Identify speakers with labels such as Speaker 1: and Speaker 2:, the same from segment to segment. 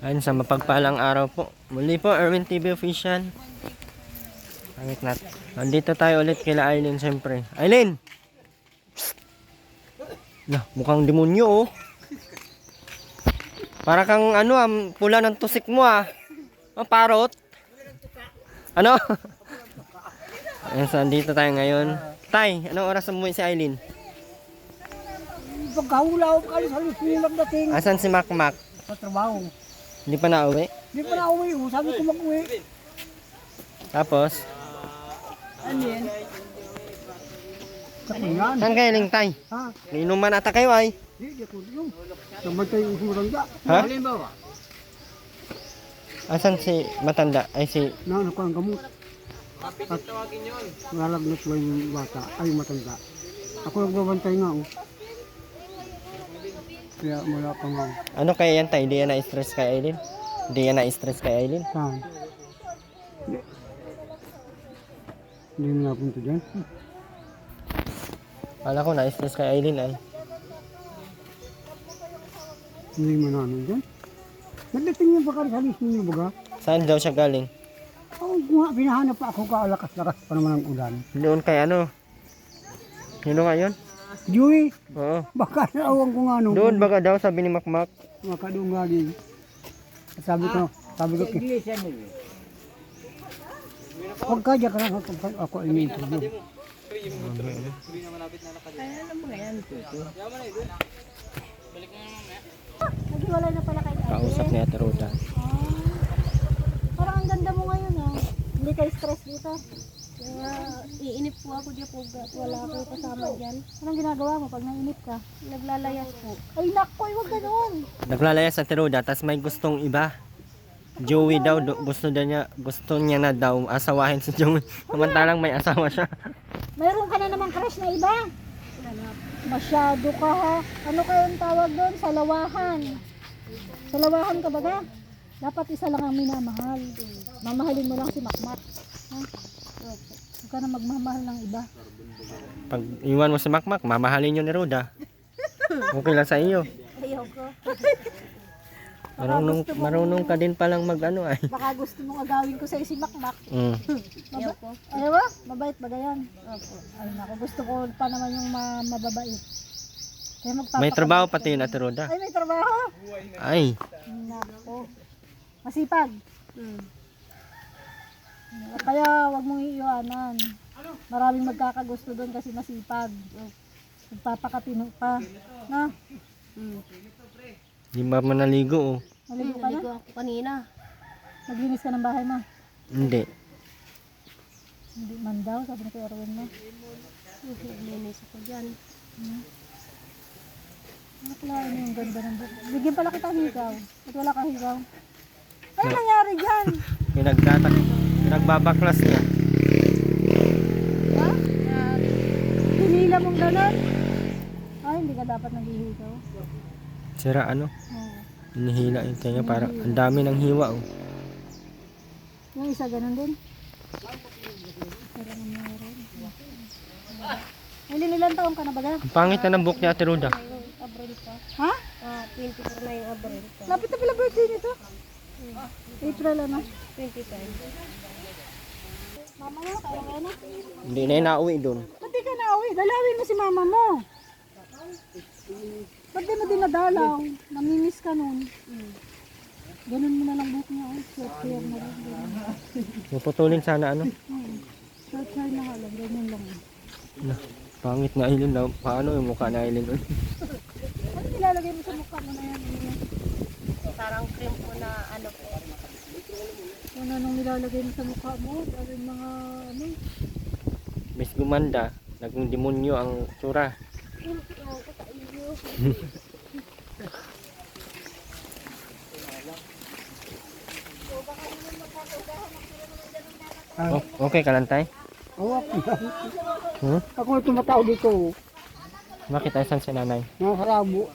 Speaker 1: Ayun, sa mapagpalang araw po. Muli po, Erwin TV Official. Pangit natin. Nandito tayo ulit kila Aileen, siyempre. Aileen! Nah, mukhang demonyo, oh. Para kang, ano, pula ng tusik mo, ah. Oh, parot. Ano? Ayun, so, nandito tayo ngayon. Tay, anong oras umuwi si Aileen?
Speaker 2: Pagkahulaw ka sa lisinag dating
Speaker 1: Asan si Makmak?
Speaker 2: sa trabaho.
Speaker 1: Hindi pa nauwi?
Speaker 2: Di pa na uwi, sabi ko mag-uwi.
Speaker 1: Tapos,
Speaker 2: Ano yan? Kakunan.
Speaker 1: saan kayo, Ling, Tay?
Speaker 2: Ha?
Speaker 1: Inuman ata kayo, ay.
Speaker 2: Di ko yung. Namatay yung sumurangga.
Speaker 1: Ha?
Speaker 2: Halimbawa,
Speaker 1: Asan si matanda? Ay, si...
Speaker 2: na ako ang gamot. At nalagnat ba yung bata, ay matanda. Ako nagbabantay nga, oh. Kaya wala pa nga.
Speaker 1: Ano kaya yan, Tay? Hindi yan na-stress kay Aileen? Hindi yan na-stress kay Aileen?
Speaker 2: Saan? Hindi na napunta dyan.
Speaker 1: Kala ko na-stress kay Aileen, ay.
Speaker 2: Hindi mo na ano dyan. Nagdating yung baka sa lisin niyo baga.
Speaker 1: Saan daw siya galing?
Speaker 2: Oo, nga, pinahanap pa ako kaalakas-lakas pa naman ang ulan.
Speaker 1: Doon kay ano? Sino nga yun?
Speaker 2: Joey,
Speaker 1: Oo.
Speaker 2: baka naawang ko nga nung
Speaker 1: Doon baga daw, sabi ni Makmak.
Speaker 2: makadung galing. Sabi ko, huwag ka dyan ka lang ako ini-interview.
Speaker 3: Naghiwalay na pala kayo.
Speaker 1: Kausap ni Ate Roda.
Speaker 3: Parang ang ganda mo ngayon ha. Hindi kayo stress dito. Kaya iinip po ako dyan po. Wala ako kasama dyan. Anong ginagawa mo pag nainip ka? Naglalayas po. Ay nakoy, wag ganoon.
Speaker 1: Naglalayas sa Ate Roda, tapos may gustong iba. Joey daw, gusto niya na daw asawahin si Joey. Samantalang may asawa siya.
Speaker 3: Mayroon ka na namang crush na iba. Masyado ka ha. Ano kayong tawag doon? Salawahan. Salawahan ka ba? Dapat isa lang ang minamahal. Mamahalin mo lang si Makmak. Ha? Huwag ka na magmamahal ng iba.
Speaker 1: Pag iwan mo si Makmak, mamahalin yun ni Roda. Okay lang sa iyo.
Speaker 3: Ayoko.
Speaker 1: Marunong ka din palang mag ano ay.
Speaker 3: Baka gusto mong agawin ko sa'yo si Makmak.
Speaker 1: Mm.
Speaker 3: Ayoko. Ayaw ba? Mabait ba yan? Opo. Ay nako, gusto ko pa naman yung mababait. Kaya
Speaker 1: May trabaho pati yun Ate Roda.
Speaker 3: Ay, may trabaho?
Speaker 1: Ay,
Speaker 3: Nako. Masipag. Kaya wag mong iiwanan. Maraming magkakagusto doon kasi masipag. Magpapakatino pa. Na?
Speaker 1: di ba manaligo oh.
Speaker 3: Naligo ka na?
Speaker 4: Ako kanina.
Speaker 3: Naglinis ka ng bahay mo?
Speaker 1: Hindi.
Speaker 3: Hindi man daw, sabi ni Kuya Erwin mo.
Speaker 4: Naglinis ako dyan.
Speaker 3: Naklain yung ganda ng buhok. Bigyan pala kita higaw. At wala ka higaw. Ano nangyari dyan?
Speaker 1: Pinagbabaklas niya.
Speaker 3: Ha? Hinila mong ganon? Ay, hindi ka dapat naghihigaw.
Speaker 1: Sira ano?
Speaker 3: Oo.
Speaker 1: Inihila yung kanya para ang dami ng hiwa oh.
Speaker 3: Yung isa ganon din. Pero meron. Hindi nilang taong ka na baga?
Speaker 1: Ang pangit na ng buhok ni Ate Roda.
Speaker 4: Abril pa.
Speaker 3: Ha?
Speaker 4: 24 na yung Abril pa.
Speaker 3: Lapit na pala birthday nito. April ano?
Speaker 4: 25.
Speaker 3: Mama mo, kaya kaya na.
Speaker 1: Hindi na yun nauwi doon.
Speaker 3: Ba't di ka nauwi? Dalawin mo si mama mo. Ba't di mo dinadalaw? Namimiss ka nun. Ganun mo na lang buhok niya. Short hair na lang.
Speaker 1: Puputulin sana ano.
Speaker 3: Short hair na ka lang. Ganyan lang.
Speaker 1: Na, pangit na Aileen daw. Paano yung mukha na Aileen?
Speaker 3: Ano nilalagay mo sa mukha mo na yan?
Speaker 4: Parang cream po na ano po.
Speaker 3: Ano nung nilalagay mo sa mukha mo? Dahil mga ano?
Speaker 1: Miss Gumanda, naging demonyo ang tsura. Oh, okay ka lang tay?
Speaker 2: Oo,
Speaker 1: Hmm?
Speaker 2: ako na tumatao dito.
Speaker 1: Bakit ay saan si nanay?
Speaker 2: Mga harabo.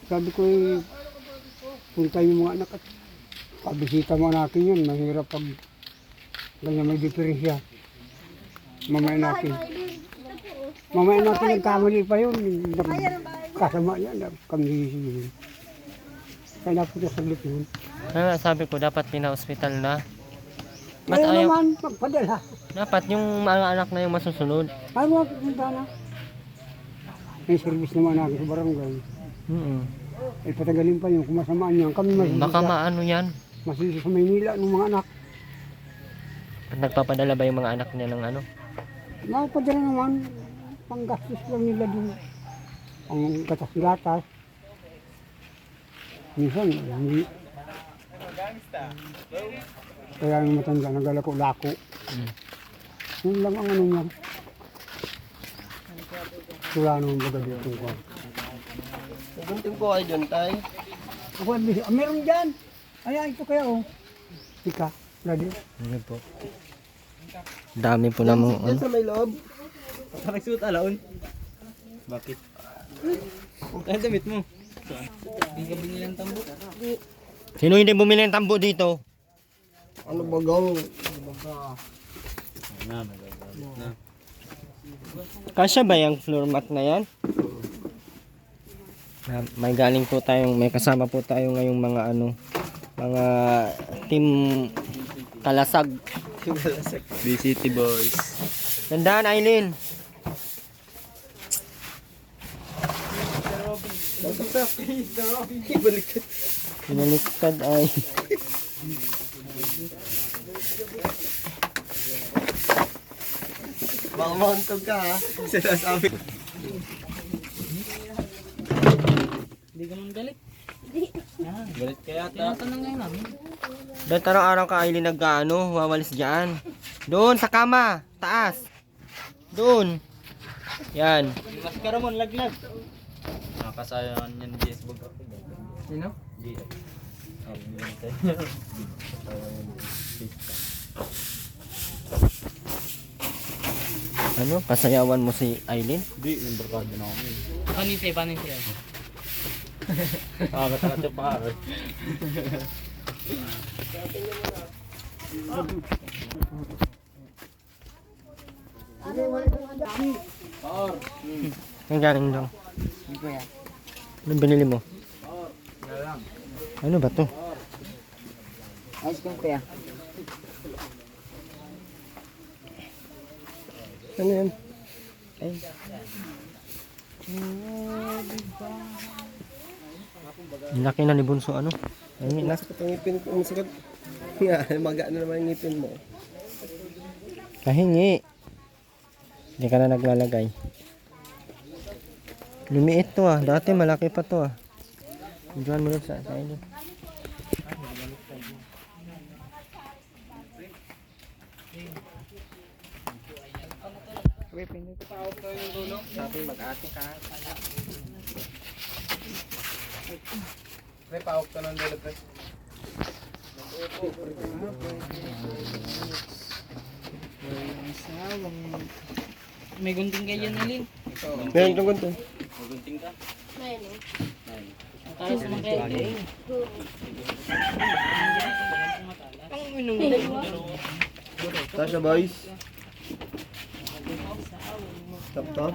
Speaker 2: Sabi ko punta yung mga anak at pabisita mo natin yun. Mahirap pag ganyan may diferensya. Mamaya natin. Mamaya natin nagkamali pa yun. Kasama yan. Kami kaya napunta sa Lipin.
Speaker 1: Sabi ko, dapat pina-hospital na. Ba't
Speaker 2: Ayaw
Speaker 1: ayaw?
Speaker 2: naman, magpadala.
Speaker 1: Dapat yung mga anak na yung masusunod.
Speaker 2: Ayaw mo pupunta na. May service naman natin sa barangay. Eh, patagalin pa yun, kung masamaan niyan. Kami
Speaker 1: Baka maano yan.
Speaker 2: masisi sa Maynila ng mga anak.
Speaker 1: Nagpapadala ba yung mga anak niya ng ano?
Speaker 2: Nakapadala naman, panggastos lang nila doon. Ang gatas-gatas. Minsan, hindi. Kaya yung matanda, nagalako-lako. Yun lang ang ano niya. Wala naman baga dito ko.
Speaker 1: Pupuntin ko kayo dyan, tay.
Speaker 2: Ako, meron dyan. Ayan, ito kaya oh. Ika, lagi.
Speaker 1: Ano po? Dami po namang ano.
Speaker 5: Sa may loob. Nagsuot alaon. Bakit? Kung kaya damit mo. Hindi ka binili ng tambo.
Speaker 1: Sino hindi bumili ng tambo dito?
Speaker 2: Ano ba gaw?
Speaker 1: Kasya ba yung floor mat na yan? May galing po tayong, may kasama po tayo ngayong mga ano, mga team Kalasag.
Speaker 5: BCT boys.
Speaker 1: Tandaan, Aileen. Pinaliktad ay.
Speaker 5: Mamauntog ka ha. Sinasabi. Hindi ka man galit. Galit kaya ata. Tinatanong ngayon namin.
Speaker 1: Dahil araw-araw ka Aileen nag-ano, wawalis dyan. Doon sa kama, taas. Doon. Yan.
Speaker 5: Mas karamon laglag. Nakasayangan niya ni Jess Bog. Sino? Di.
Speaker 1: Ano, pasayawan mo si Aileen?
Speaker 5: Di, yung barkada na kami.
Speaker 6: Panisay.
Speaker 5: Kakatakot pa ka.
Speaker 1: Ang galing daw. Anong binili mo? Ano ba to?
Speaker 6: Ice cream kuya.
Speaker 1: Ano yan? Ang laki na ni Bunso, ano? Ay, na.
Speaker 5: Ang ngipin ko, ang sakit. Nga, maga na naman yung ngipin mo.
Speaker 1: Kahingi. Hindi ka na naglalagay. Lumiit to ah. Dati malaki pa to ah. Diyan mo lang sa inyo.
Speaker 5: Sabi mag-ate ka. Pre, pahok ka ng dulo, pre.
Speaker 6: May gunting kayo dyan, Alin.
Speaker 1: Meron itong ganito.
Speaker 5: Magunting ka.
Speaker 4: Ngayon eh.
Speaker 6: Tayo sa mga kayo.
Speaker 5: Tasha boys. Stop to.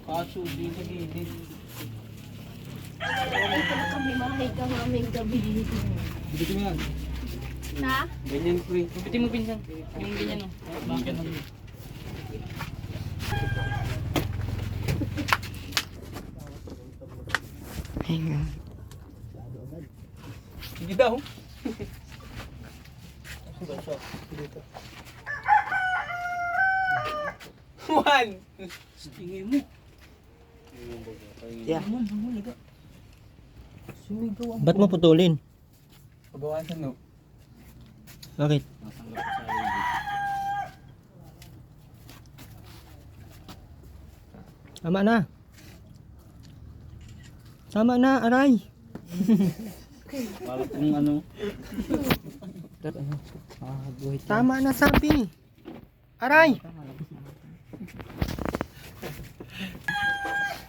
Speaker 6: Kaso, di sa gilid.
Speaker 4: Dito na kami mahiga ng aming gabi.
Speaker 5: Bitin mo yan.
Speaker 4: Na?
Speaker 5: Ganyan, pre.
Speaker 6: Piti mo pinsan. Yung ganyan, no? Bakit?
Speaker 5: Sige daw. One.
Speaker 6: Tingin mo.
Speaker 5: Yeah.
Speaker 1: Ba't mo putulin?
Speaker 5: Pabawasan no.
Speaker 1: Bakit? Tama na. Tama na, aray.
Speaker 5: Para kung ano.
Speaker 1: Tama na sabi. Aray.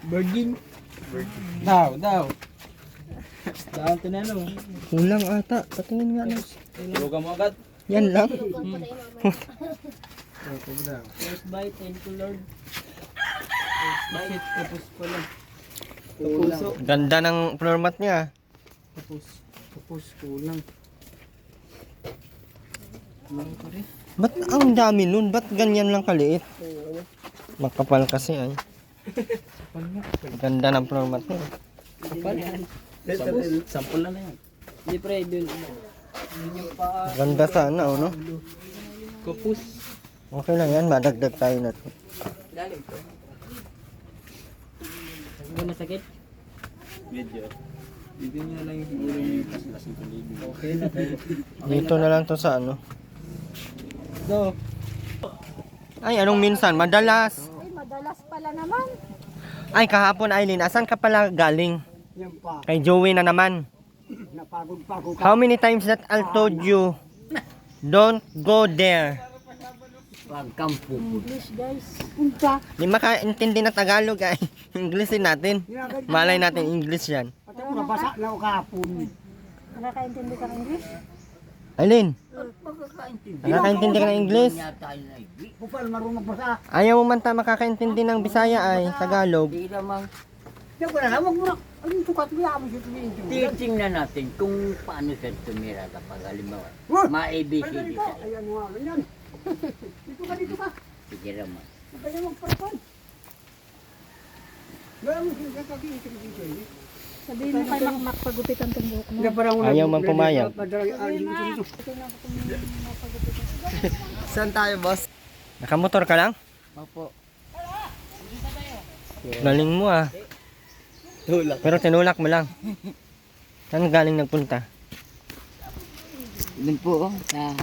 Speaker 5: Virgin. Daw. Daw tinalo.
Speaker 1: Kulang ata. Patingin nga lang.
Speaker 5: Tulugan mo agad.
Speaker 1: Yan lang.
Speaker 6: First bite, thank you Lord. First bite, tapos ko lang.
Speaker 5: Puso.
Speaker 1: Ganda ng floor mat niya.
Speaker 6: Tapos kulang. Kulang ko rin.
Speaker 1: Ba't ang dami nun? Ba't ganyan lang kaliit? Makapal kasi ay. Ganda ng floor mat mo.
Speaker 5: Sample na yan.
Speaker 6: Hindi pre, dun. Yun yung pa.
Speaker 1: Ganda sana, oh, no?
Speaker 6: Kapus.
Speaker 1: Okay lang yan, madagdag tayo na to.
Speaker 6: Hindi masakit.
Speaker 5: Medyo. Bigyan niya lang yung siguro yung plus ng tulibo.
Speaker 6: Okay na tayo.
Speaker 1: Dito na lang to sa ano.
Speaker 6: So,
Speaker 1: Ay, anong minsan? Madalas.
Speaker 3: Ay, madalas pala naman.
Speaker 1: Ay, kahapon, Aileen, asan ka pala galing?
Speaker 2: Yan pa.
Speaker 1: Kay Joey na naman.
Speaker 2: Napagod-pagod ka.
Speaker 1: How many times that I told you, don't go there?
Speaker 3: English, guys. Punta.
Speaker 1: Di makaintindi na Tagalog ay. Englishin natin. Malay natin English yan.
Speaker 2: Pati ko nabasa na ako kahapon.
Speaker 3: Nakakaintindi ka ng English?
Speaker 1: Aileen, nakakaintindi ka ng English?
Speaker 2: Kupal, marunong magbasa.
Speaker 1: Ayaw mo man ta makakaintindi ng Bisaya ay Tagalog.
Speaker 2: Yan ko na lang, wag mo na. Ano yung sukat mo yan? Ano yung sukat?
Speaker 7: Titingnan natin kung paano siya tumira kapag halimbawa.
Speaker 2: Huh?
Speaker 7: Ma-ABCD siya.
Speaker 2: Ayan mo nga, ganyan. Dito ka.
Speaker 7: Sige naman.
Speaker 2: Kaya magparapon. Gaya mo siya kaki-intelligence.
Speaker 3: Sabihin mo kay Makmak pagupitan tong buhok mo.
Speaker 1: Ayaw man pumayag.
Speaker 3: Ito na ako kung mapagupitan.
Speaker 1: Saan tayo, boss? Nakamotor ka lang?
Speaker 6: Opo.
Speaker 1: Galing mo ah. Pero tinulak mo lang. Saan galing nagpunta?
Speaker 7: Doon po, sa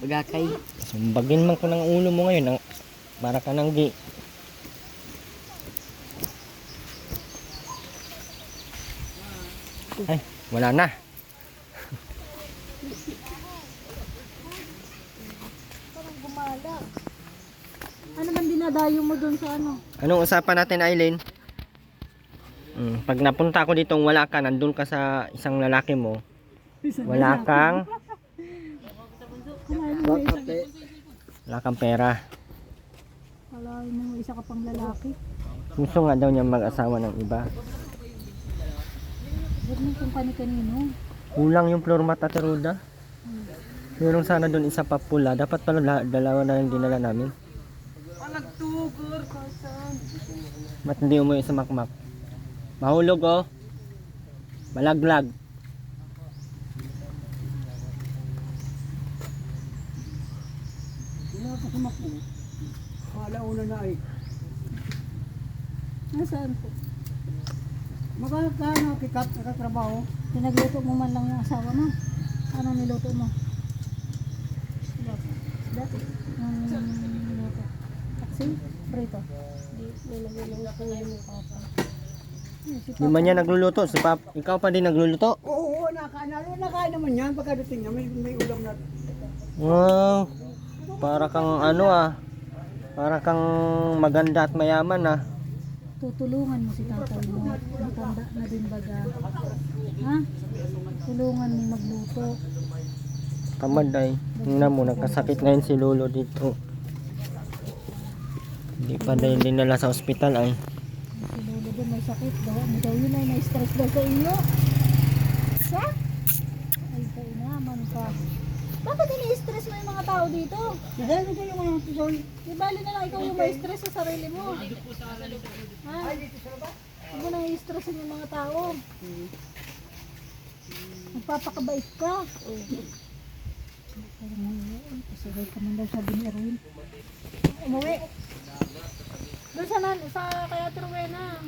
Speaker 7: Bagakay.
Speaker 1: Sumbagin man ko ng ulo mo ngayon. Para ka nang gi. Ay, wala na.
Speaker 3: Parang gumala. Ano man dinadayo mo doon sa ano?
Speaker 1: Anong usapan natin, Aileen? Pag napunta ako dito, wala ka, nandun ka sa isang lalaki mo. Wala kang wala kang pera.
Speaker 3: Kalahin mo isa ka pang lalaki.
Speaker 1: Gusto nga daw niya mag-asawa ng iba.
Speaker 3: Huwag mo kung kani-kanino.
Speaker 1: Kulang yung floor mat, Ate Ruda. Meron sana doon isa pa pula. Dapat pala dalawa na lang dinala namin. Ba't hindi umuwi sa Makmak? Mahulog oh. Malaglag.
Speaker 2: Wala ka sumakbo. Alauna na ay.
Speaker 3: Nasaan po?
Speaker 2: Magkakano kikat, nakatrabaho.
Speaker 3: Pinagluto mo man lang yung asawa mo. Ano niluto mo? Dati. Niluto. Taksi? Prito.
Speaker 1: Di man niya nagluluto. Si Pap, ikaw pa din nagluluto.
Speaker 2: Oo, nakain naman yan. Pagkadating niya, may ulam na.
Speaker 1: Wow. Para kang ano ah. Para kang maganda at mayaman ah.
Speaker 3: Tutulungan mo si tatay mo. Matanda na din baga. Ha? Tulungan mo magluto.
Speaker 1: Tamad ay. Tingnan mo, nagkasakit ngayon si Lolo dito. Hindi pa din dinala sa ospital ay.
Speaker 3: Si Lolo doon may sakit daw. Ano daw yun ay na-stress daw sa iyo. Sa? Ay, kainaman ka. Bakit ini-stress mo yung mga tao dito?
Speaker 2: Dahil ito yung mga tusoy.
Speaker 3: Di bali na lang ikaw yung may stress sa sarili mo. Ha? Huwag mo nang i-stressin yung mga tao. Magpapakabait ka. Pasagay ka man daw sabi ni Erwin. Umuwi. Doon sa kaya Truena.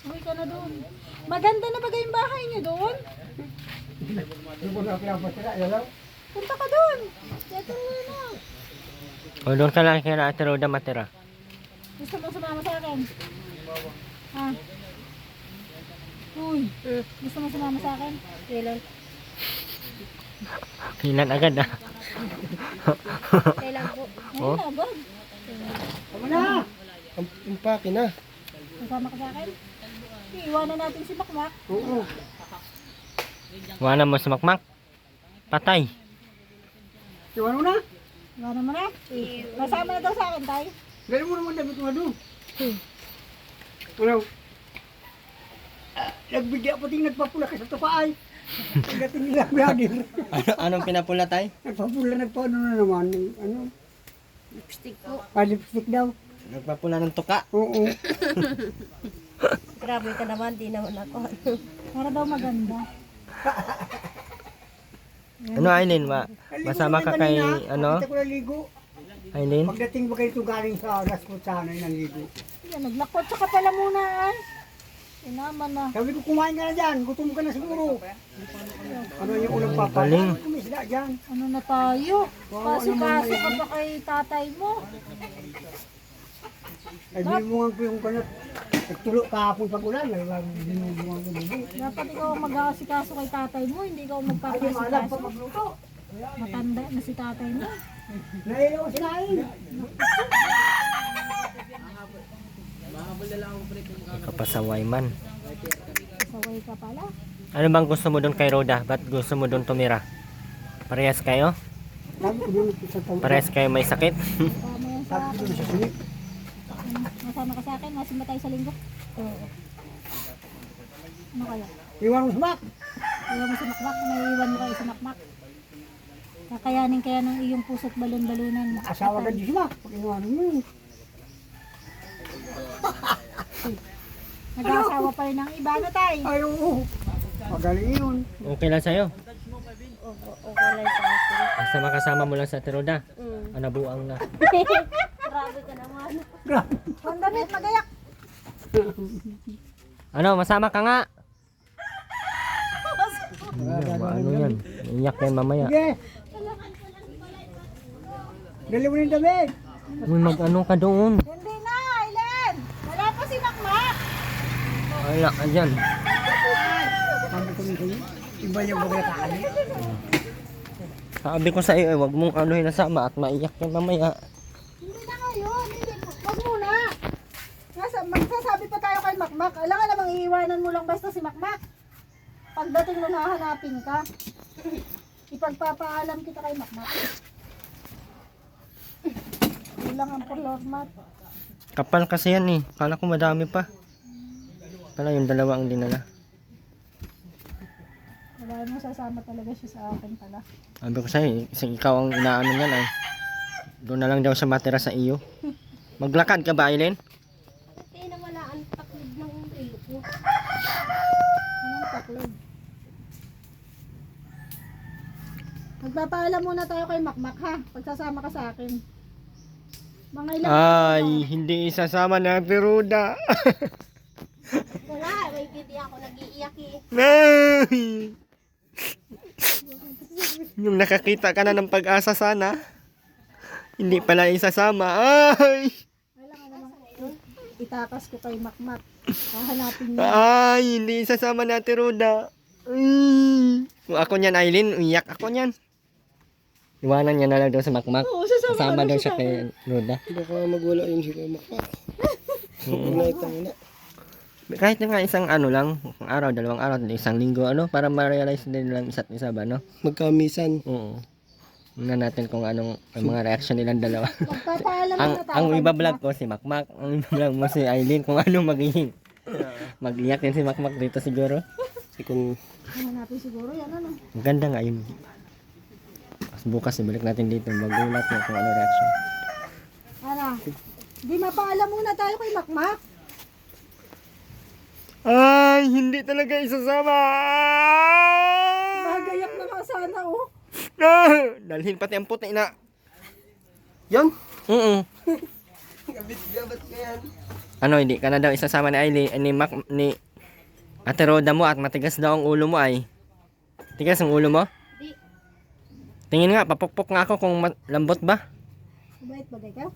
Speaker 3: Uwi ka na doon. Maganda na bagay yung bahay niyo doon.
Speaker 2: Yung mga pinapasira, yan lang.
Speaker 3: Punta ka doon. Kaya Truena.
Speaker 1: O doon ka lang kaya Ate Roda matira.
Speaker 3: Gusto mo sumama sa akin? Ha? Uy, gusto mo sumama sa akin? Kailan?
Speaker 1: Kailan agad ah.
Speaker 3: Kailan po?
Speaker 1: Oh?
Speaker 3: Ngayon agad.
Speaker 2: Tama na!
Speaker 1: Impake na.
Speaker 3: Kasama ka sa akin? Iiwanan natin si Makmak.
Speaker 2: Oo.
Speaker 1: Wala mo si Makmak. Patay.
Speaker 2: Iwan mo na.
Speaker 3: Iwanan mo na? Kasama na daw sa akin, tay.
Speaker 2: Dali mo naman damit mo doon.
Speaker 3: Hmm.
Speaker 2: Ano? Nagbigay ako ting nagpapula ka sa tukaay. Pagdating nila, brother.
Speaker 1: Anong pinapula tay?
Speaker 2: Nagpapula, nagpaano na naman. Ano?
Speaker 4: Lipstick po.
Speaker 2: Lipstick daw.
Speaker 1: Nagpapula ng tuka.
Speaker 2: Oo.
Speaker 4: Grabe ka naman, di naman ako.
Speaker 3: Para daw maganda.
Speaker 1: Ano Aileen? Masama ka kay ano?
Speaker 2: Kita ko naligo.
Speaker 1: Aileen?
Speaker 2: Pagdating ba kayo galing sa Raskot sana yung naligo.
Speaker 3: Yan, naglakot sa kapala muna ay. Inaman na.
Speaker 2: Sabi ko, kumain ka na dyan. Gutom ka na siguro. Ano yung ulang papa?
Speaker 1: Galing.
Speaker 2: Kumisda dyan.
Speaker 3: Ano na tayo? Kaso-kaso ka pa kay tatay mo.
Speaker 2: Ay, binubungan ko yung kanat. Nagtulo kahapon pag ulan. Binubungan ko dito.
Speaker 3: Dapat ikaw ang mag-aasikaso kay tatay mo, hindi ikaw
Speaker 2: Ay, di maalam
Speaker 3: magpapasikaso.
Speaker 2: pa magluto.
Speaker 3: Matanda na si tatay mo.
Speaker 2: Nailaw ko sinain.
Speaker 1: Kapasaway man.
Speaker 3: Saway ka pala.
Speaker 1: Ano bang gusto mo doon kay Roda? Ba't gusto mo doon tumira? Parehas kayo?
Speaker 2: Sabi ko doon sa taon.
Speaker 1: Parehas kayo may sakit?
Speaker 3: Tama yan sa
Speaker 2: Sabi ko
Speaker 3: akin.
Speaker 2: doon sa sunit.
Speaker 3: Masama ka sa akin, masimba tayo sa linggo. Oo. Ano kaya?
Speaker 2: Iwan mo sumak.
Speaker 3: Iwan mo sa makmak, may iwan mo kayo sa makmak. Kakayanin kaya ng iyong puso't balon-balunan.
Speaker 2: Asawa ka di sumak. Pag iwanan mo yun.
Speaker 3: Nag-aasawa pa rin ng iba na tayo.
Speaker 2: Ay, oo. Magaling yun.
Speaker 1: Okay lang sa'yo?
Speaker 4: Okay lang sa akin.
Speaker 1: Basta makasama mo lang sa Roda. Anabuang na.
Speaker 4: Grabe ka naman.
Speaker 3: Ang damit, magayak.
Speaker 1: Ano, masama ka nga? Ano yan? Iyak yan mamaya.
Speaker 2: Sige. Dalawa ng damit.
Speaker 1: Uy, mag-ano ka doon?
Speaker 3: Hindi na, Aileen. Wala pa si Makmak.
Speaker 1: Wala ka dyan.
Speaker 2: Sabi ko nito, iba yung bagay kaali.
Speaker 1: Sabi ko sa iyo, wag mong anuhin na sama at maiyak yan mamaya.
Speaker 3: Hindi na ngayon. Hindi. Wag muna. Magsasabi pa tayo kay Makmak. Alam ka namang iiwanan mo lang basta si Makmak. Pagdating mo nahanapin ka. Ipagpapaalam kita kay Makmak. Yun lang ang format.
Speaker 1: Kapal kasi yan eh. Kala ko madami pa. Pala yung dalawa ang dinala.
Speaker 3: Wala mo, sasama talaga siya sa akin pala.
Speaker 1: Sabi ko sa'yo, ikaw ang inaano niyan ay. Doon na lang daw siya matira sa iyo. Maglakad ka ba, Aileen?
Speaker 4: Kaya na wala ang taklid ng ilo ko.
Speaker 3: Anong taklog? Magpapaalam muna tayo kay Makmak ha. Pagsasama ka sa akin. Mga ilang
Speaker 1: Ay, hindi isasama na Roda.
Speaker 4: Wala, may hindi ako nag-iiyak eh.
Speaker 1: Nay! Yung nakakita ka na ng pag-asa sana. Hindi pala isasama. Ay!
Speaker 3: kailangan naman itakas ko kay Makmak. Hahanapin niya.
Speaker 1: Ay, hindi isasama natin Roda. Kung ako niyan, Aileen, uyak ako niyan. Iwanan niya na lang daw sa Makmak.
Speaker 3: Oo, sasama
Speaker 1: Kasama
Speaker 3: ka
Speaker 1: daw
Speaker 3: na
Speaker 1: siya
Speaker 3: siya
Speaker 1: kay Roda.
Speaker 6: Baka magwala yun si Makmak. Na.
Speaker 1: Kahit nga isang ano lang, araw, dalawang araw, isang linggo, ano, para ma-realize din lang isa't isa ba, no?
Speaker 6: Magkamisan.
Speaker 1: Oo. Tingnan natin kung anong ang mga reaction nilang dalawa.
Speaker 3: Magpapaalam
Speaker 1: ang
Speaker 3: muna tayo
Speaker 1: ang
Speaker 3: kay
Speaker 1: iba-vlog ko si Makmak, ang iba-vlog mo si Aileen kung anong magiging. Mag-iyak din si Makmak dito siguro.
Speaker 6: Kung
Speaker 3: Hanapin siguro yan ano.
Speaker 1: Ang ganda nga yun. Tapos bukas ibalik natin dito, magulat mo kung ano reaction.
Speaker 3: Ano? Di mapaalam muna tayo kay Makmak.
Speaker 1: Ay, hindi talaga isasama.
Speaker 3: Magayak na nga sana oh.
Speaker 1: Dalhin pati ang puti na.
Speaker 6: yan?
Speaker 1: Oo.
Speaker 6: Gabit-gabat ka yan.
Speaker 1: Ano, hindi ka na daw isasama ni Aileen, ni Ate Roda mo at matigas daw ang ulo mo ay. Tigas ang ulo mo?
Speaker 4: Di.
Speaker 1: Tingin nga, papukpok nga ako kung lambot ba?
Speaker 3: Mabait ba ka?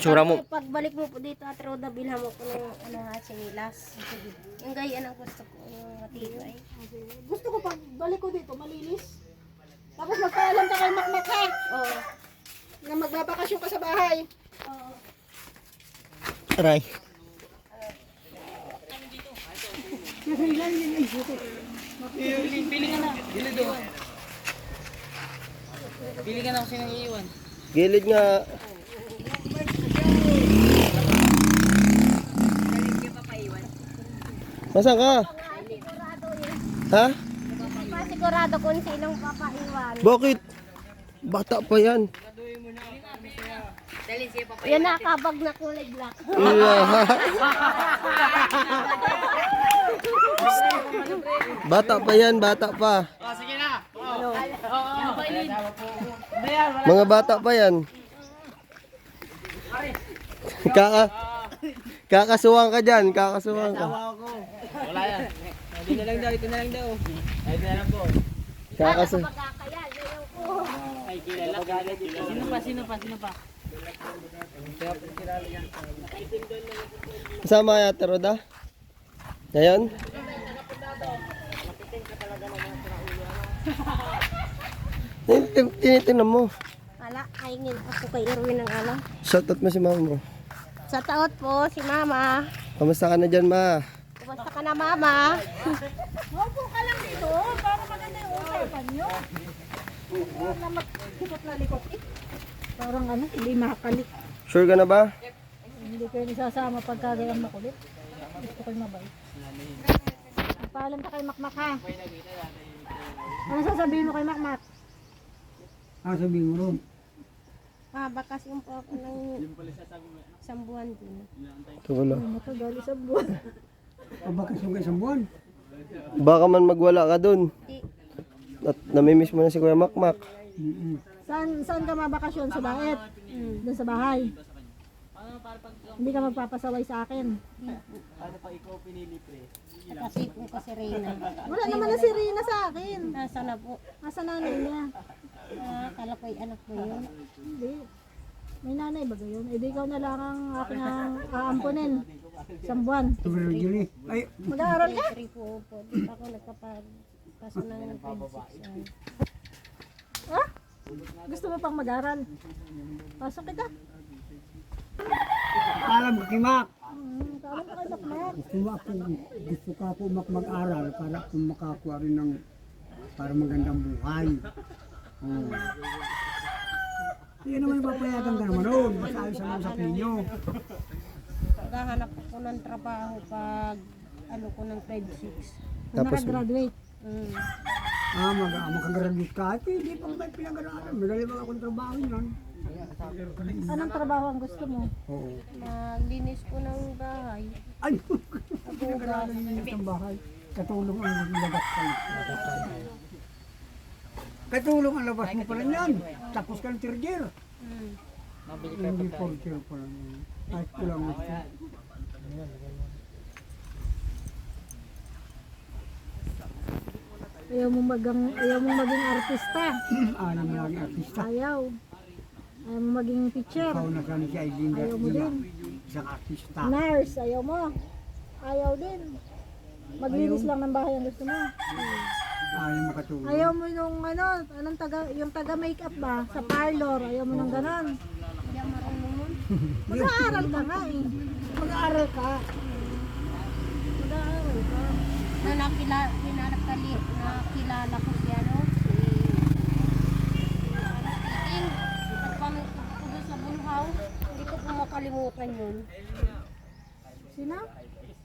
Speaker 1: Tsura mo.
Speaker 4: Pagbalik mo po dito at Roda, bilhan mo ko ng ano nga, sinilas. Yung gayaan ang gusto ko, yung matibay.
Speaker 3: Gusto ko pag balik ko dito malinis. Tapos magpaalam ka kay Makmak ha.
Speaker 4: Oo.
Speaker 3: Na magbabakasyon ka sa bahay.
Speaker 1: Aray.
Speaker 6: Gilid nga. Nasaan ka? Ha?
Speaker 4: Pasigurado kung sinong papaiwan.
Speaker 6: Bakit? Bata pa yan.
Speaker 4: Yan nakabag na kulay black.
Speaker 6: Bata pa yan, bata pa. Mga bata pa yan. Kakasuwang ka dyan, kakasuwang ka.
Speaker 5: Wala yan. Ito na lang daw, ito na lang daw. Ay, ito na lang po. Ay, kilala. Sino pa?
Speaker 6: Kasama kaya Ate Roda? Ngayon? Tinitingnan mo.
Speaker 4: Ala, kaingin ako kay Erwin ng alam.
Speaker 6: Shoutout mo si mama mo.
Speaker 4: Sa taot po, si Mama.
Speaker 6: Kamusta ka na dyan, ma?
Speaker 4: Kumusta ka na, Mama?
Speaker 3: Opo ka lang dito para maganda yung usapan nyo. Na magkikot na likot eh. Parang ano, hindi makakalik.
Speaker 6: Sure ka na ba?
Speaker 3: Hindi kayo nisasama pagka gayang makulit. Gusto ko'y mabait. Paalam ka kay Makmak ha. Ano sasabihin mo kay Makmak?
Speaker 2: Ang sabihin mo ron,
Speaker 4: Bakas yung po ako ng isang buwan din.
Speaker 6: Ito wala.
Speaker 3: Matagal isang buwan.
Speaker 2: pabakasyon ka isang buwan.
Speaker 6: Baka man magwala ka dun. At namimiss mo na si Kuya Makmak.
Speaker 3: Saan ka mabakasyon? Sa baet? Doon sa bahay? Hindi ka magpapasaway sa akin.
Speaker 4: Nakasipon ko si Reyna.
Speaker 3: Wala naman na si Rina sa akin.
Speaker 4: Nasa na po.
Speaker 3: Asa nanay niya?
Speaker 4: Kala ko yung anak ko yun.
Speaker 3: Hindi. May nanay ba gayon? Eh di ikaw na lang ang aking aampunin. Isang buwan.
Speaker 2: Sobrang Julie. Ay,
Speaker 3: Mag-aaral ka?
Speaker 4: 3 po po. Di pa ako nagkapagpaso ng grade 6.
Speaker 3: Ha? Gusto mo pang mag-aaral? Pasok kita.
Speaker 2: alam mo, Kimak.
Speaker 3: Kaalam ka kay Makmak.
Speaker 2: Gusto ka po mag-aral para kung makakuha rin ng para magandang buhay. Oh. Hindi naman ipapayagan ka naman noon. Basta ayos ang usap ninyo.
Speaker 4: Maghahanap ako ng trabaho pag ano ko ng grade 6.
Speaker 6: Tapos,
Speaker 3: Nakagraduate.
Speaker 2: Makagraduate ka. Ay, hindi pa may pinag-aralan. Madali ba akong trabaho yan?
Speaker 3: Anong trabaho ang gusto mo?
Speaker 2: Oo.
Speaker 4: Maglinis ko ng bahay.
Speaker 2: Ay, pinag-aralan ninyo sa bahay. Katulong ang labas ka. Katulong ang labas mo pala yan. Tapos ka ng tirger. Hindi porter pala yan. Ay, kulang mo siya.
Speaker 3: Ayaw mo maging artista.
Speaker 2: Alam mo lang artista.
Speaker 3: Ayaw. Ayaw mo maging teacher.
Speaker 2: Ikaw na sana si Aileen.
Speaker 3: Ayaw mo din.
Speaker 2: Isang artista.
Speaker 3: Nurse, ayaw mo. Ayaw din. Maglinis lang ng bahay ang gusto mo.
Speaker 2: Ayaw makatulong.
Speaker 3: Ayaw mo yung yung taga-makeup ba? Sa parlor, ayaw mo nang ganon.
Speaker 4: Hindi ako marunong nun.
Speaker 3: Mag-aaral ka nga eh. Mag-aaral ka. Mag-aaral ka.
Speaker 4: Na nakilala ko siya, no? Si Titing. Nagpamit ko doon sa Bulhaw. Hindi ko po makalimutan yun.
Speaker 3: Sino?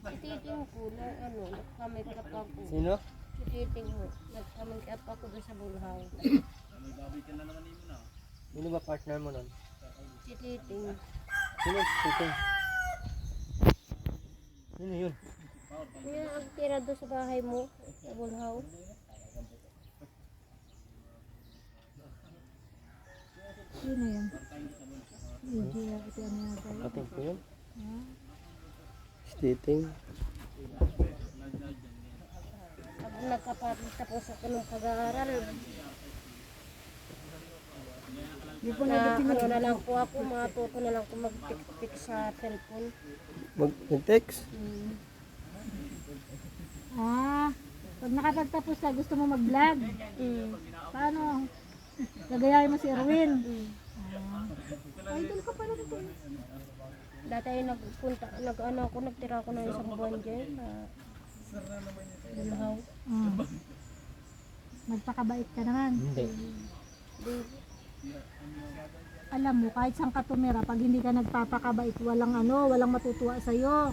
Speaker 4: Si Titing po, na ano, nagpamit-up ako.
Speaker 1: Sino?
Speaker 4: Si Titing po, nagpamit-up ako doon sa Bulhaw.
Speaker 1: Sino ba partner mo nun?
Speaker 4: Si Titing.
Speaker 1: Sino? Sino? Sino yun?
Speaker 4: Yan ang tira doon sa bahay mo, sa Bulhaw.
Speaker 3: Sino yan? Hindi ito ano nga tayo.
Speaker 1: Ating ko yun?
Speaker 6: Stating.
Speaker 4: Pag nagkapatapos ako ng pag-aaral, ano na lang po ako, matuto na lang ako mag-pick sa cellphone.
Speaker 6: Mag-text?
Speaker 3: Pag nakapagtapos ka, gusto mo mag-vlog? Paano? Gagayahin mo si Erwin? Idol ka pala nito.
Speaker 4: Dati ay nagtira ako ng isang buwan dyan na Bulhaw.
Speaker 3: Nagpakabait ka naman.
Speaker 1: Hindi.
Speaker 3: Alam mo, kahit saan ka tumira, pag hindi ka nagpapakabait, walang matutuwa sa'yo.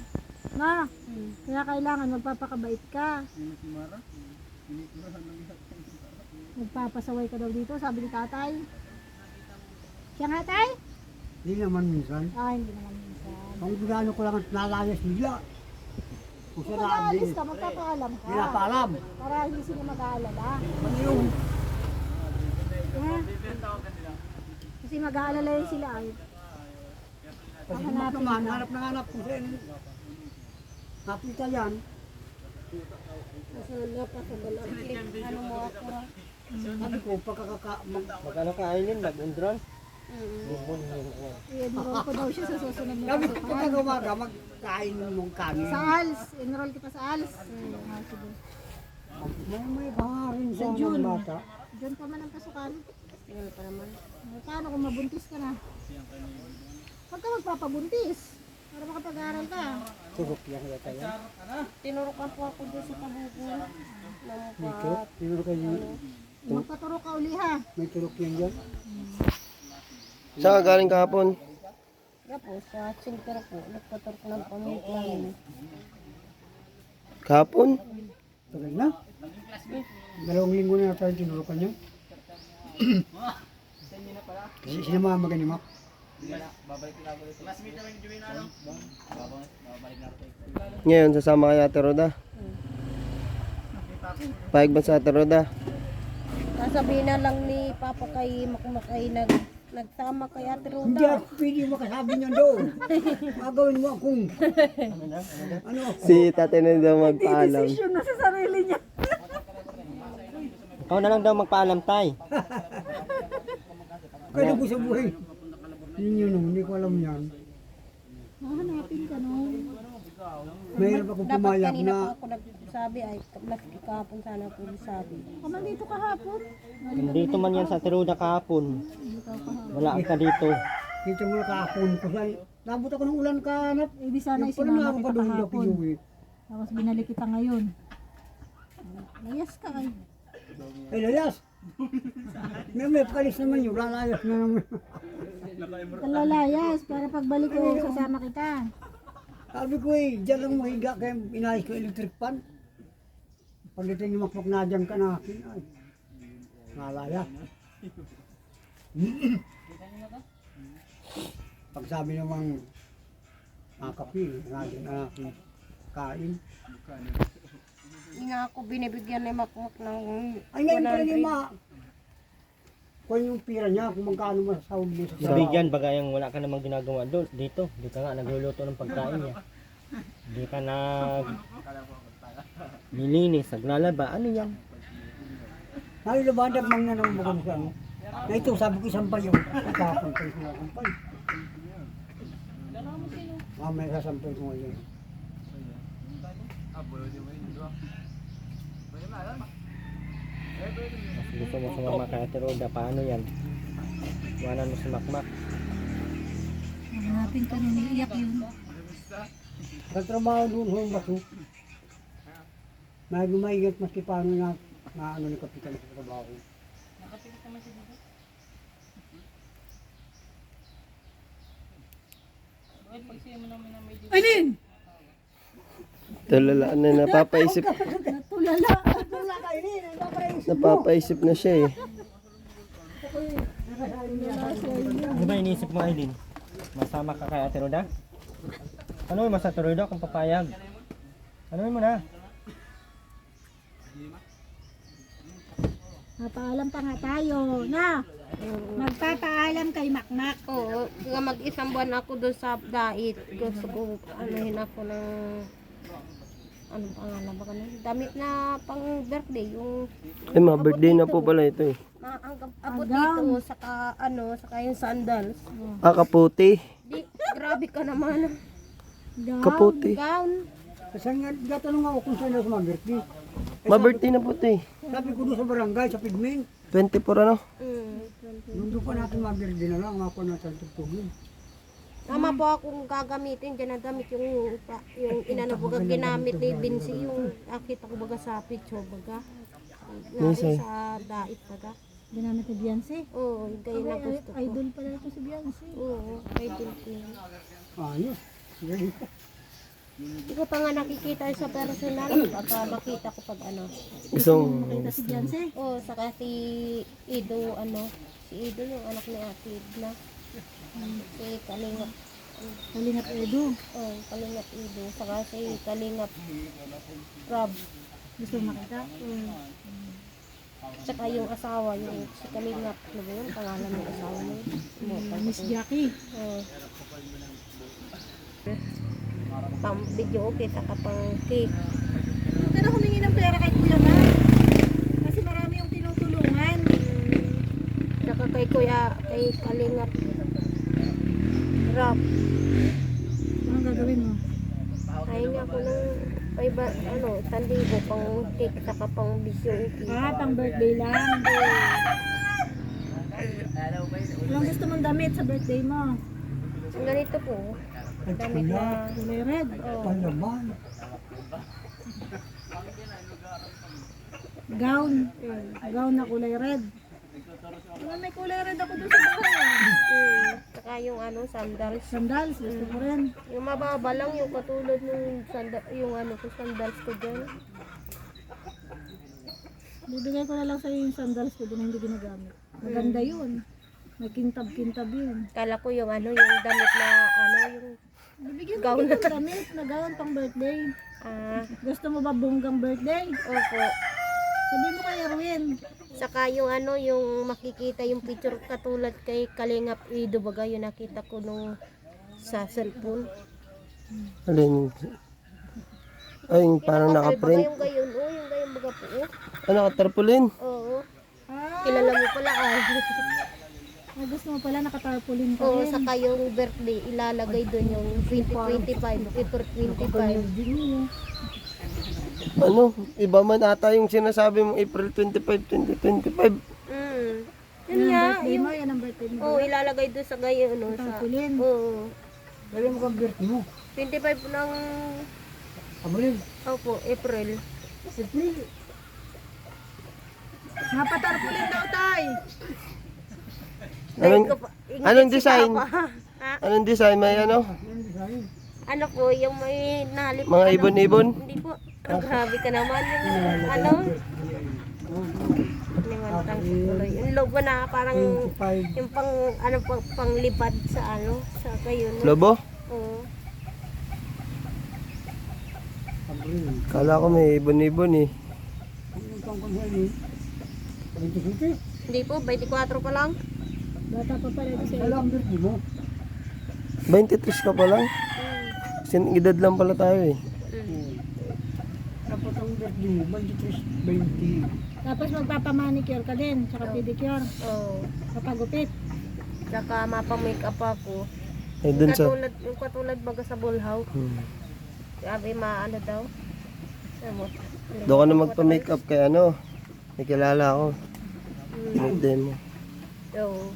Speaker 3: Na, Kaya kailangan magpapakabait ka. Magpapasaway ka daw dito, sabi ni tatay. Siya nga tay?
Speaker 2: Hindi naman minsan.
Speaker 3: Hindi naman minsan.
Speaker 2: Ang gano ko lang at nalayas bigla. Kung
Speaker 3: Kung
Speaker 2: saan
Speaker 3: mag-aalis
Speaker 2: naabili.
Speaker 3: ka, magpapaalam ka.
Speaker 2: Hindi na paalam.
Speaker 3: Para hindi sila mag-aalala.
Speaker 2: Ano yung
Speaker 3: Ha? Kasi mag-aalala yun sila ay.
Speaker 2: kasi naman, hanap na hanap ko saan. Nakita yan.
Speaker 4: Kasi napakagala. Ano mo ako ha?
Speaker 2: Sabi ko,
Speaker 1: Mag-ano ka, Aileen? Mag-undron?
Speaker 3: I-enroll ko daw siya sa susunod na
Speaker 2: sabi ko
Speaker 3: pasukan.
Speaker 2: pagka umaga, magkain mong kanin.
Speaker 3: Sa ALS. Enroll kita sa ALS. Sige.
Speaker 2: May pangarin sa
Speaker 3: June.
Speaker 2: ng bata.
Speaker 3: Diyan pa man ang pasukan.
Speaker 4: Tingnan pa naman.
Speaker 3: Paano kung mabuntis ka na? Huwag ka magpapabuntis. Para makapag-aaral ka.
Speaker 2: Turok yan yata yan.
Speaker 4: Tinurukan po ako doon sa pabukol.
Speaker 2: Dito, tinuro kayo.
Speaker 3: Magpaturo ka uli ha.
Speaker 2: May turok yan dyan.
Speaker 6: Saan ka galing kahapon?
Speaker 4: Tapos sa chinter po, nagpaturok ng pamilya namin.
Speaker 6: Kahapon?
Speaker 2: Tuloy na. 2 linggo na tayo tinurukan niya. Sinama ganimap.
Speaker 6: Ngayon, sasama kay Ate Roda. Pahig ba sa Ate Roda?
Speaker 4: Sasabihin na lang ni Papa kay Makmak ay nagsama kay Ate
Speaker 2: Hindi
Speaker 4: Roda.
Speaker 2: ako pwede makasabi niya doon. Magawin mo akong ano.
Speaker 6: Si Tate na daw magpaalam.
Speaker 3: na sa sarili niya.
Speaker 1: Ikaw na lang daw magpaalam, tay.
Speaker 2: Kaya po sa buhay. Ninyo no, hindi ko alam yan.
Speaker 3: Hahanapin ka no.
Speaker 2: Mahirap ako
Speaker 4: Dapat
Speaker 2: pumayag
Speaker 4: kanina
Speaker 2: na
Speaker 4: po ako nagsabi ay mas ikapon sana ako sabi.
Speaker 3: Kaman dito kahapon.
Speaker 1: Dito man yan sa Tiruda kahapon. Wala ka dito.
Speaker 2: dito mo nakahapon ko sa nabot ako ng ulan kanap.
Speaker 3: Hindi sana
Speaker 2: Yung pala na
Speaker 3: isinama
Speaker 2: ako
Speaker 3: kita
Speaker 2: pa doon daw
Speaker 3: kahapon.
Speaker 2: kinuwi.
Speaker 3: Tapos binalik kita ngayon. Layas ka ay.
Speaker 2: Ay layas. May kalis naman yun, lalayas na naman.
Speaker 3: Kalalayas para pagbalik ko sasama kita.
Speaker 2: Sabi ko dyan lang mahiga kaya inayos ko electric pan. Pagdating yung makmak na dyan ka na akin, ay, lalayas. Pag sabi namang kape, naging aking kain.
Speaker 4: Hindi nga ako binibigyan ni Makmak ng
Speaker 2: Ay ngayon pala niya
Speaker 4: 100.
Speaker 2: kung yung pira niya, kung magkano masahod mo sa
Speaker 1: Nabigyan bagayang wala ka namang ginagawa doon dito. Di ka nga nagluluto ng pagkain niya. Di ka nag nilinis, naglalaba. Ano yan?
Speaker 2: Nalilabadag mang na naman magano sa ano. Na ito, sabi ko sampay yung tapon ko yung sampay. May sasampay ko ngayon.
Speaker 1: Gusto mo sumama kay Ate Roda, paano yan? Iwanan mo si Makmak.
Speaker 3: Hanapin ka nung iiyak yun.
Speaker 2: Sa trabaho doon sa baso, may gumayigat maski paano na ano ni kapitan sa trabaho.
Speaker 6: Tulala na napapaisip.
Speaker 3: Natulala.
Speaker 6: Napapaisip na siya eh.
Speaker 1: Di ba iniisip mo, Aileen? Masama ka kay Ate Roda? Ano mo sa Ate Roda kung papayag? Ano mo na?
Speaker 3: Mapaalam pa nga tayo. Na! Magpapaalam kay Makmak.
Speaker 4: Oo, kaya mag-isang buwan ako doon sa dait. Gusto ko anuhin ako ng anong pangalan ba kanina? Damit na pang birthday, yung
Speaker 6: Ay, mga birthday na po pala ito eh.
Speaker 4: abot dito, saka saka yung sandals.
Speaker 6: Ah, kaputi.
Speaker 4: Di, grabe ka naman.
Speaker 6: Kaputi.
Speaker 4: Gown.
Speaker 2: Kasi nga, gatanong ako kung saan ako mag-birthday.
Speaker 6: Ma-birthday na po ito eh.
Speaker 2: Sabi ko doon sa barangay, sa pigment.
Speaker 6: 24 ano?
Speaker 2: Nung doon pa natin mag-birthday na lang, ako na sa tugtugin.
Speaker 4: Tama po akong gagamitin dyan na damit yung inano baga ginamit ni Vinci yung nakita ko baga sa picture baga.
Speaker 6: Yes,
Speaker 4: Sa dait baga.
Speaker 3: Ginamit ni Beyonce.
Speaker 4: Oo, yung gaya na gusto ko.
Speaker 3: Idol pala ito si Beyonce.
Speaker 4: Oo, idol ko yun.
Speaker 2: Ayos. Galing.
Speaker 4: Hindi ko pa nga nakikita sa personal. Baka makita ko pag ano.
Speaker 6: Gustong,
Speaker 3: Makita si Janse.
Speaker 4: Oh, saka si Ido, ano. Si Ido yung anak ni Ate Edna. Si Kalingap.
Speaker 3: Kalingap Edu.
Speaker 4: Oh, Kalingap Ido. Saka si Kalingap Rob.
Speaker 3: Gusto mo makita?
Speaker 4: Saka yung asawa, yung si Kalingap. Ano ba yun? Pangalan ng asawa mo.
Speaker 3: Miss Jackie.
Speaker 4: Oh. Pang video okay, saka pang cake.
Speaker 3: Huwag ka na humingi ng pera kay Kuya Ma. Kasi marami yung tinutulungan.
Speaker 4: Saka kay Kuya, kay Kalingap Rob.
Speaker 3: Anong gagawin mo?
Speaker 4: Kain ako ng ano, 1,000 pang cake, saka pang video okay.
Speaker 3: Pang birthday lang. Anong gusto mong damit sa birthday mo?
Speaker 4: Ang ganito po, damit na,
Speaker 3: Kulay red.
Speaker 2: Palaman.
Speaker 3: Gown. Gown na kulay red. May kulay red ako doon sa bahay.
Speaker 4: saka yung ano, sandals.
Speaker 3: Sandals, gusto ko rin.
Speaker 4: Yung mababa lang, yung katulad ng yung ano ko, sandals ko dyan.
Speaker 3: Bibigay ko na lang sa'yo yung sandals ko doon na hindi ginagamit. Maganda yun. May kintab-kintab yun.
Speaker 4: Kala ko yung ano, yung damit na ano, yung
Speaker 3: Bibigyan
Speaker 4: Gown
Speaker 3: mo kita ng damit na gown pang birthday. Gusto mo ba bonggang birthday?
Speaker 4: opo.
Speaker 3: Sabi mo kay Erwin.
Speaker 4: Saka yung ano, yung makikita yung picture katulad kay Kalingap Ido baga, yung nakita ko nung sa cellphone.
Speaker 6: alin, ay, yung parang nakaprint.
Speaker 4: Yung gayon, oh, yung gayon baga po. Oh.
Speaker 6: Ah, nakatarpulin.
Speaker 4: Oo.
Speaker 3: Ah,
Speaker 4: Kilala mo pala
Speaker 3: gusto mo pala nakatarpaulin ka
Speaker 4: Oo,
Speaker 3: rin.
Speaker 4: saka yung birthday, ilalagay doon yung 2025, April 25.
Speaker 6: Ano, iba man ata yung sinasabi mong April 25, 2025.
Speaker 4: Yun nga,
Speaker 3: Birthday mo, yan ang birthday mo.
Speaker 4: oo, ilalagay doon sa gayon, no, sa,
Speaker 3: Tarpaulin.
Speaker 4: oo,
Speaker 2: Dali mo kang birthday mo.
Speaker 4: 25 ng,
Speaker 2: Abril.
Speaker 4: opo, April.
Speaker 2: April.
Speaker 3: Napatarpaulin daw, tay.
Speaker 6: Anong, anong design?
Speaker 4: Ha?
Speaker 6: Anong design? May ano?
Speaker 4: Ano po, yung may nalip,
Speaker 6: Mga
Speaker 4: ano?
Speaker 6: ibon-ibon?
Speaker 4: Hindi po, ang grabe ka naman, yung ano, limantang tuloy. Yung logo na parang,
Speaker 2: 25.
Speaker 4: yung pang, ano, panglipad sa ano, sa gayon.
Speaker 6: Lobo?
Speaker 4: Oo.
Speaker 2: Abril.
Speaker 6: Kala ko may ibon-ibon eh.
Speaker 2: Anong taong ka na yun? 27?
Speaker 4: Hindi po, 24 pa lang.
Speaker 3: Bata pa pala ito
Speaker 2: Wala ang birthday mo.
Speaker 6: 23 ka pa lang. Edad lang pala tayo eh.
Speaker 2: Dapat ang birthday mo, 23, 20.
Speaker 3: Tapos magpapamanicure ka din, tsaka pedicure.
Speaker 4: Oo.
Speaker 3: Kapagupit.
Speaker 4: Saka mapa-makeup ako.
Speaker 6: Eh, dun sa...
Speaker 4: Yung katulad baga sa bullhouse. Sabi maano daw. Ano?
Speaker 6: Doon ka na magpa-makeup kay ano. May kilala ako. Pinagday mo.
Speaker 4: Oo.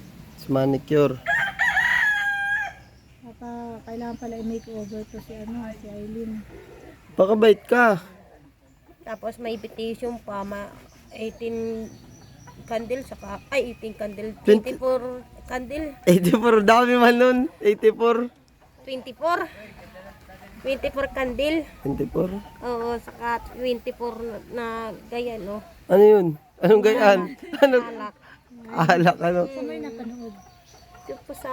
Speaker 6: Sa manicure.
Speaker 3: Kailangan pala i-makeover to si si Aileen.
Speaker 6: Pakabait ka.
Speaker 4: Tapos may invitation pa, 18 candle saka, ay 18 candle, 24 candle,
Speaker 6: 84, dami man nun. 84.
Speaker 4: 24 candle.
Speaker 6: 24.
Speaker 4: Oo, saka 24 na gaya, no?
Speaker 6: Ano yun? Anong gayaan? Anong
Speaker 4: Alak.
Speaker 6: alak ano?
Speaker 3: May napanood.
Speaker 4: Yung po sa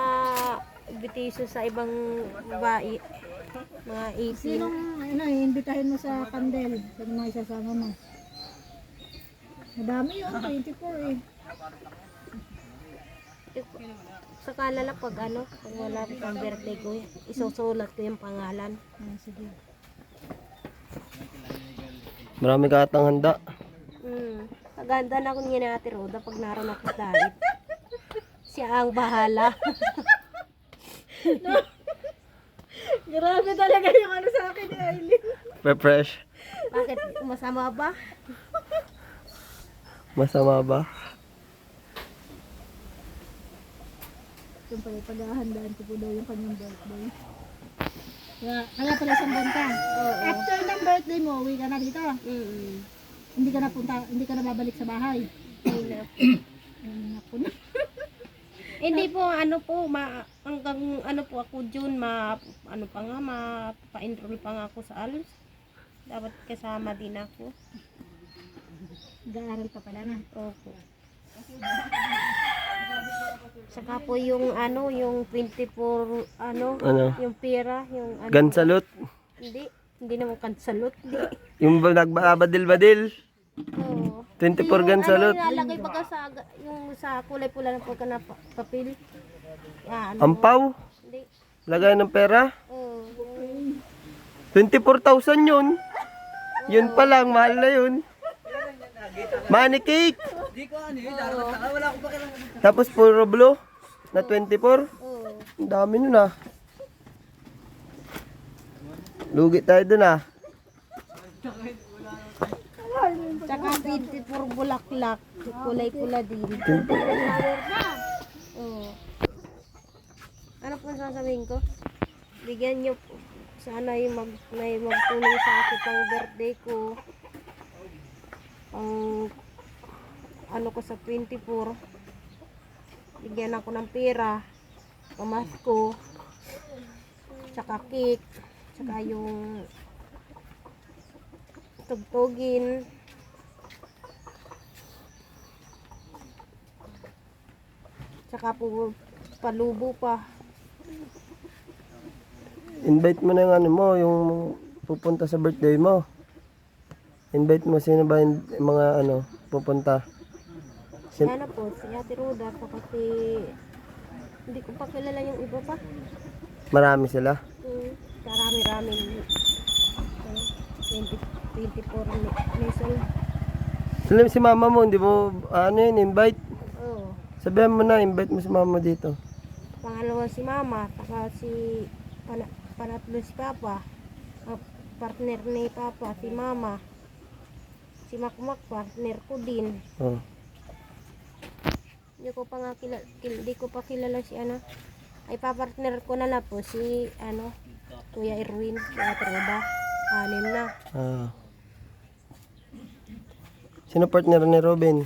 Speaker 4: invitation sa ibang babae, mga 18.
Speaker 3: Sinong iimbitahin mo sa Candel? Sino mga isasama mo? Madami yun, 24 eh.
Speaker 4: Sa kalala pag ano, pag wala pang birthday ko, isusulat ko yung pangalan.
Speaker 3: Sige.
Speaker 6: Marami ka atang handa.
Speaker 4: Maganda na ako niya ni Ate Roda pag naroon ako sa diet. Siya ang bahala.
Speaker 3: Grabe talaga yung ano sa akin ni Aileen.
Speaker 6: Refresh.
Speaker 4: Bakit? Masama ba?
Speaker 6: Masama ba?
Speaker 3: Siyempre, paghahandaan ko po daw yung kanyang birthday. Kaya pala siyang banta. After ng birthday mo, uwi ka na dito. Hindi ka na babalik sa bahay. Ay, naku na.
Speaker 4: Hindi po, ano po, hanggang ano po ako June, ano pa nga, pa-enroll pa nga ako sa ALS. Dapat kasama din ako.
Speaker 3: Nag-aaral pa pala na.
Speaker 4: Opo. Saka po yung ano, yung 24, ano,
Speaker 6: Ano?
Speaker 4: yung pera, yung ano.
Speaker 6: Gansalot.
Speaker 4: Hindi naman kansalot, hindi.
Speaker 6: Yung nagbabadil-badil.
Speaker 4: Oo.
Speaker 6: 24
Speaker 4: Yung
Speaker 6: gansalot.
Speaker 4: ano, nilalagay baga sa, yung sa kulay pula ng pagka na papel. Yan.
Speaker 6: Ampaw.
Speaker 4: Hindi.
Speaker 6: Lagay ng pera.
Speaker 4: Oo.
Speaker 6: 24,000 yun. Yun pa lang, mahal na yun. Money cake. Tapos puro blue na 24.
Speaker 4: Oo.
Speaker 6: Ang dami nun ah. Lugi tayo dun ah.
Speaker 4: Tsaka 24 bulaklak. Kulay pula din. Oo. Ano po sasabihin ko? Bigyan nyo po. Sana yung may magtulong sa akin pang birthday ko. Pang ano ko sa 24. Bigyan ako ng pera. Pamasko. Tsaka cake. Tsaka yung tugtugin. Tsaka po palubo pa.
Speaker 6: Invite mo na yung ano mo, yung pupunta sa birthday mo. Invite mo sino ba yung mga ano pupunta.
Speaker 4: Sana po, si Ate Roda, saka si... Hindi ko pa kilala yung iba pa.
Speaker 6: Marami sila.
Speaker 4: Karami-raming 24 mesel.
Speaker 6: Sila si mama mo, hindi mo ano yun, invite.
Speaker 4: Oo.
Speaker 6: Sabihan mo na, invite mo si mama dito.
Speaker 4: Pangalawa si Mama, saka si panatlo si Papa. Partner ni Papa, si Mama. Si Makmak, partner ko din.
Speaker 6: Oh.
Speaker 4: Hindi ko pa nga hindi ko pa kilala si ano. Ay papartner ko na po si ano, Kuya Erwin, si Ate Roda. 6 na.
Speaker 6: Ah. Sino partner ni Robin?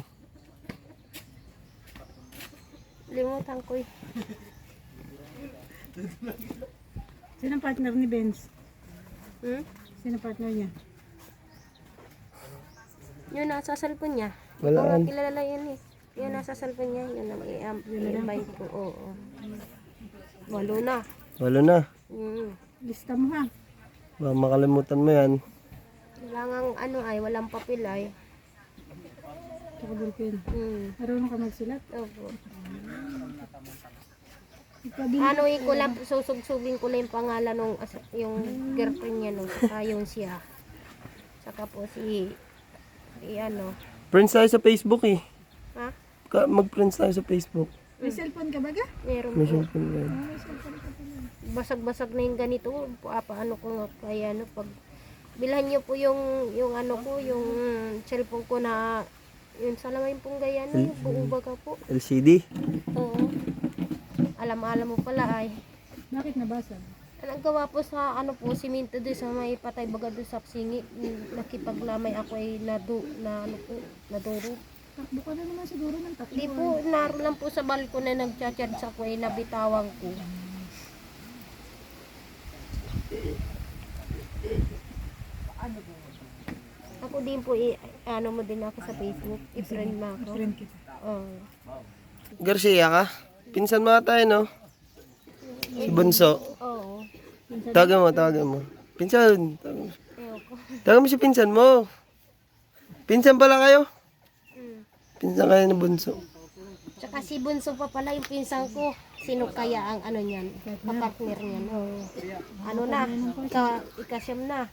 Speaker 4: Limutan ko eh.
Speaker 3: Sino partner ni Benz?
Speaker 4: Hmm?
Speaker 3: Sino partner niya?
Speaker 4: Yun nasa cellphone niya.
Speaker 6: Walaan.
Speaker 4: Kung kilala yan eh. Yun nasa cellphone niya. Yun ang i-invite ko. Oo. 8 na.
Speaker 6: Walo na.
Speaker 3: Lista mo ha.
Speaker 6: Baka makalimutan mo yan.
Speaker 4: Kailangang ano ay, walang papel ay.
Speaker 3: Tsaka ballpen. Marunong ka magsulat.
Speaker 4: Opo.
Speaker 3: Ikabi.
Speaker 4: Ano ko lang, susugsugin ko lang yung pangalan ng yung girlfriend niya no. Saka yung siya. Saka po si ano.
Speaker 6: Friends tayo sa Facebook eh.
Speaker 4: Ha?
Speaker 6: Mag-friends tayo sa Facebook.
Speaker 3: May cellphone ka ba ga?
Speaker 4: Meron
Speaker 6: May
Speaker 4: po.
Speaker 6: cellphone yan.
Speaker 4: Basag-basag na yung ganito. Paano ko nga kaya ano pag bilhan niyo po yung ano ko, yung cellphone ko na yun salamay pong gaya no, yung buong baga po.
Speaker 6: LCD.
Speaker 4: Oo. Alam mo pala ay.
Speaker 3: Bakit nabasag?
Speaker 4: Naggawa po sa ano po, simento doon sa may patay baga doon sa singi. Nakipaglamay ako ay naduro.
Speaker 3: Takbo ka na naman siguro ng tatlo.
Speaker 4: Di po, naroon lang po sa balkon na nagchat-chat sa ko ay nabitawang ko. Ako din po, ano mo din ako sa Facebook. I-friend mo ako.
Speaker 3: Friend kita.
Speaker 4: Oo.
Speaker 6: Garcia ka? Pinsan mo tayo no? Si Bunso.
Speaker 4: Oo.
Speaker 6: Tawagan mo. Pinsan.
Speaker 4: Ayoko.
Speaker 6: Tawagan mo si pinsan mo. Pinsan pala kayo? Pinsan kayo ni Bunso.
Speaker 4: Tsaka si Bunso pa pala yung pinsan ko. Sino kaya ang ano niyan? Kapartner niyan. Oo. Ano na? Ikasyam na.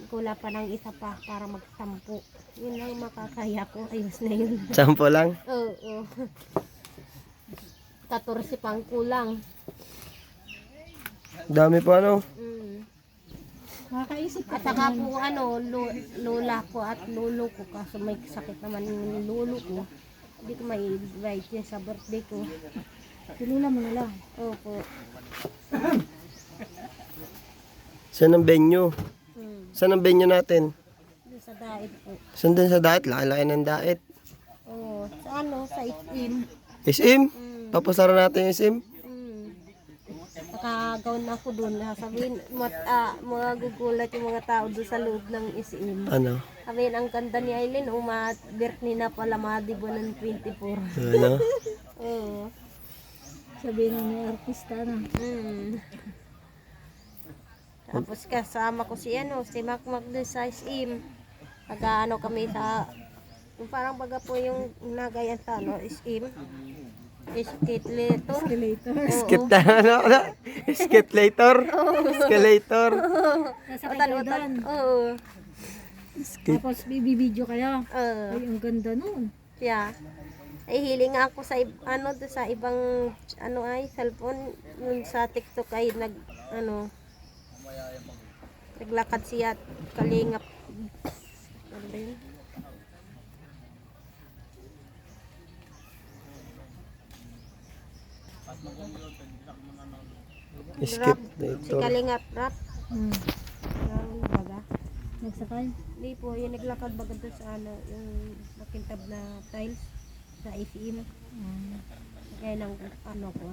Speaker 4: Kula pa ng isa pa para magtampo. Yun lang makakaya ko. Ayos na yun.
Speaker 6: Sampo lang.
Speaker 4: Oo. 14 pang kulang.
Speaker 6: Dami pa ano.
Speaker 3: Makakaisip ka.
Speaker 4: At saka po ano, lola ko at lolo ko. Kaso may sakit naman yung lolo ko. Hindi ko may invite yun sa birthday ko.
Speaker 3: Pilula mo na lang.
Speaker 4: Opo.
Speaker 6: Saan ang venue? Saan ang venue natin?
Speaker 4: Doon sa daet po.
Speaker 6: Saan din sa daet? Laki-laki ng daet.
Speaker 4: Oo. Sa ano, sa itim.
Speaker 6: SM? Papasara natin yung SIM?
Speaker 4: Nakagawin na ako doon. Sabihin, mga gugulat yung mga tao doon sa loob ng SM.
Speaker 6: Ano?
Speaker 4: Sabihin, ang ganda ni Aileen, birthday na pala, madibo ng 24.
Speaker 6: Ano?
Speaker 4: Oo.
Speaker 3: Sabihin na may artista na.
Speaker 4: Tapos kasama ko si Makmak doon sa SM. Pag kami sa, yung parang baga po yung nagayan sa SM. Escalator.
Speaker 6: Skip na, ano? Escalator? Escalator.
Speaker 3: Sasakay kayo doon.
Speaker 4: Oo.
Speaker 3: Tapos bibidyo kayo. Ay, ang ganda nun.
Speaker 4: Yeah. Ay hiling ako sa doon sa ibang cellphone yung sa TikTok ay naglakad siya at kalingap. Ano ba yun? Si
Speaker 6: Escalator.
Speaker 4: kalingap rap. Ano baga?
Speaker 3: Nagsakay.
Speaker 4: Hindi po, yung naglakad baga doon sa yung makintab na tiles sa SM. Kaya ng ko.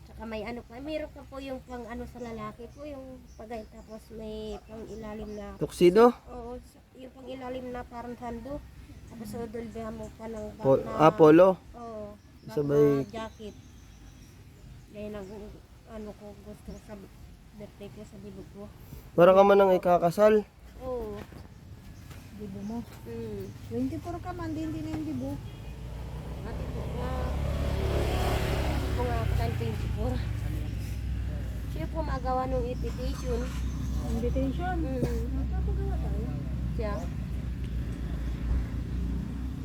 Speaker 4: Tsaka may mayroon pa po yung pang sa lalaki po, yung pagay, tapos may pang ilalim na,
Speaker 6: Tuxedo?
Speaker 4: oo, yung pang ilalim na parang sando. Tapos udulbihan mo pa ng
Speaker 6: Polo.
Speaker 4: oo,
Speaker 6: Sabay-
Speaker 4: na jacket. Kaya ng ko gusto sa birthday ko sa bibig ko.
Speaker 6: Parang ka man nang ikakasal.
Speaker 4: Oo.
Speaker 3: Dibo mo. 24 ka man, din na yung dibo.
Speaker 4: Ate po nga kan 24. Siya po magawa ng invitation.
Speaker 3: Invitation. Magpapagawa tayo.
Speaker 4: Siya.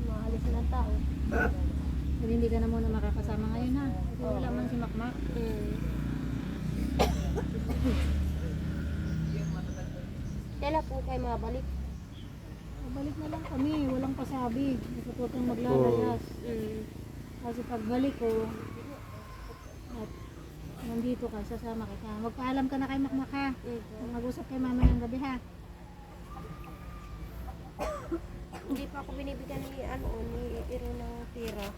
Speaker 4: Maalis na tao.
Speaker 3: Pero hindi ka na muna makakasama ngayon ha. Kasi wala man si Makmak.
Speaker 4: Kailan po kayo mabalik?
Speaker 3: Pabalik na lang kami. Walang pasabi. Kasi huwag kang maglalayas. Kasi pagbalik ko, at nandito ka, sasama kita. Magpaalam ka na kay Makmak ha. Mag-usap kay mama ng gabi ha.
Speaker 4: Hindi pa ako binibigyan ni Iro ng tira.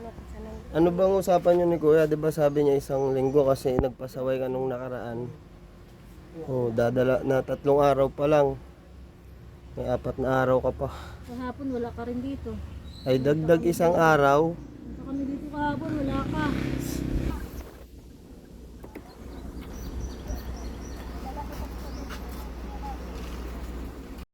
Speaker 4: Kasi nang
Speaker 6: Ano bang usapan nyo ni Kuya? Diba sabi niya isang linggo kasi nagpasaway ka nung nakaraan. Oh, dadala na 3 araw pa lang. May 4 na araw ka pa.
Speaker 3: Kahapon wala ka rin dito.
Speaker 6: Ay dagdag 1 araw.
Speaker 3: Punta kami dito kahapon, wala ka.